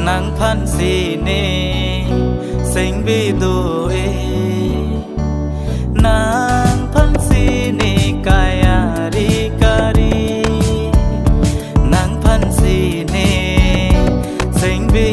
nang phan si ne sing vi du e nang phan si ne kaya ri kari nang phan si ne sing vi